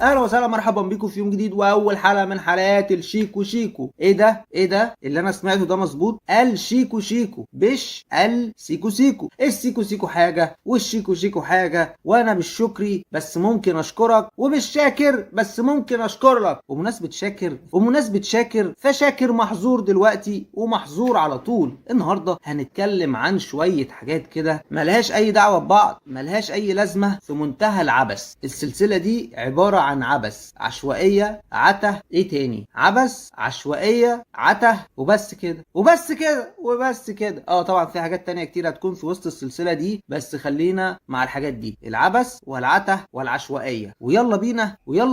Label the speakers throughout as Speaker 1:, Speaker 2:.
Speaker 1: اهلا وسهلا مرحبا بيكم في يوم جديد واول حلقه من حلقات الشيكو شيكو. ايه ده اللي انا سمعته ده مظبوط؟ الشيكو شيكو مش السيكو سيكو. السيكو سيكو حاجه والشيكو شيكو حاجه، وانا مش شكري بس ممكن اشكرك، ومش شاكر بس ممكن اشكر لك. ومناسبه شاكر فشاكر محظور دلوقتي ومحظور على طول. النهارده هنتكلم عن شويه حاجات كده ملهاش اي دعوه ببعض، ملهاش اي لازمه، في منتهى العبث. السلسله دي عباره عن عبث، عشوائيه، عته، ايه تاني؟ عبث، عشوائيه، عته، وبس كده وبس كده وبس كده. طبعا في حاجات تانية كتير هتكون في وسط السلسله دي، بس خلينا مع الحاجات دي: العبث والعته والعشوائيه. ويلا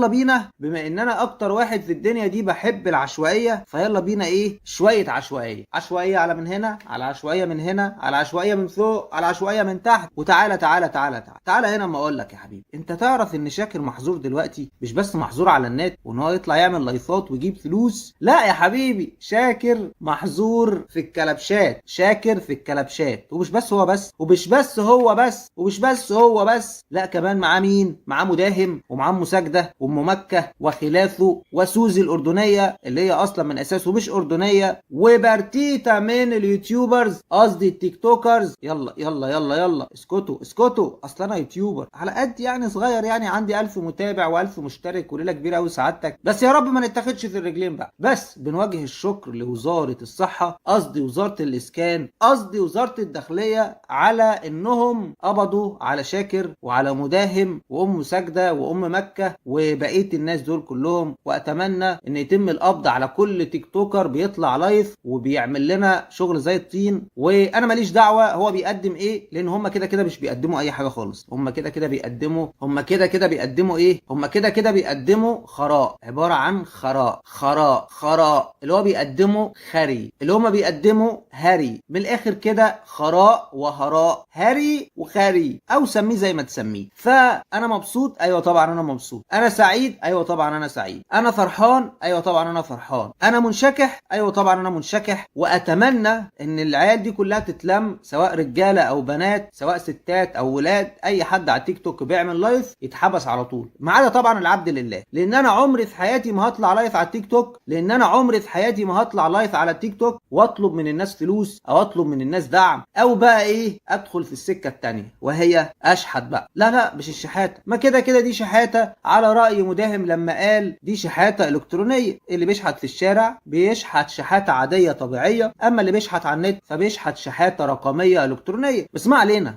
Speaker 1: بينا بما ان انا اكتر واحد في الدنيا دي بحب العشوائيه، فيلا بينا ايه؟ شويه عشوائيه على من هنا، على عشوائيه من هنا، على عشوائيه من فوق، على عشوائيه من تحت. وتعالى تعالى هنا ما اقول لك يا حبيبي، انت تعرف ان شاكر محظور دلوقتي؟ مش بس محظور على النت وان هو يطلع يعمل لايفات ويجيب فلوس، لا يا حبيبي، شاكر محظور في الكلبشات. شاكر في الكلبشات. ومش بس هو بس، لا كمان معاه مين؟ معاه مداهم، ومعاه مساجده، وام مكه، وخلافه، وسوزي الاردنيه اللي هي اصلا من اساسه مش اردنيه، وبرتيتا من اليوتيوبرز، قصدي التيك توكرز. يلا اسكتوا، اصل انا يوتيوبر على قد يعني صغير، يعني عندي 1000 متابع و1000 مشترك وليله كبيره قوي سعادتك، بس يا رب ما نتاخدش في الرجلين بقى. بس بنوجه الشكر لوزاره الصحه، قصدي وزاره الاسكان، قصدي وزاره الداخليه، على انهم قبضوا على شاكر وعلى مداهم وام ساجده وام مكه وبقيه الناس دول كلهم. واتمنى ان يتم القبض على كل تيك توكر بيطلع لايف وبيعمل لنا شغل زي الطين. وانا ماليش دعوه هو بيقدم ايه، لان هم كده مش بيقدموا اي حاجه خالص. هم كده بيقدموا خراء، عباره عن خراء اللي هو بيقدموا خري، اللي هم بيقدموا هري. من الاخر كده خراء وهراء، هري وخري، او سميه زي ما تسميه. فانا مبسوط، ايوه طبعا انا مبسوط. انا سعيد، ايوه طبعا انا سعيد. انا فرحان، ايوه طبعا انا فرحان. انا منشكح، ايوه طبعا انا منشكح. واتمنى ان العيال دي كلها تتلم، سواء رجاله او بنات، سواء ستات او ولاد، اي حد على تيك توك بيعمل لايف يتحبس على طول، ما عدا طبعا العبد لله. لان انا عمري في حياتي ما هطلع لايف على التيك توك، واطلب من الناس فلوس، او اطلب من الناس دعم، او بقى ايه، ادخل في السكه التانيه وهي اشحت بقى. لا مش الشحاته، ما كده دي شحاته، على راي مداهم لما قال دي شحاته الكترونيه. اللي بيشحت في الشارع بيشحت شحاته عاديه طبيعيه، اما اللي بيشحت على النت فبيشحت شحاته رقميه الكترونيه. بس ما علينا،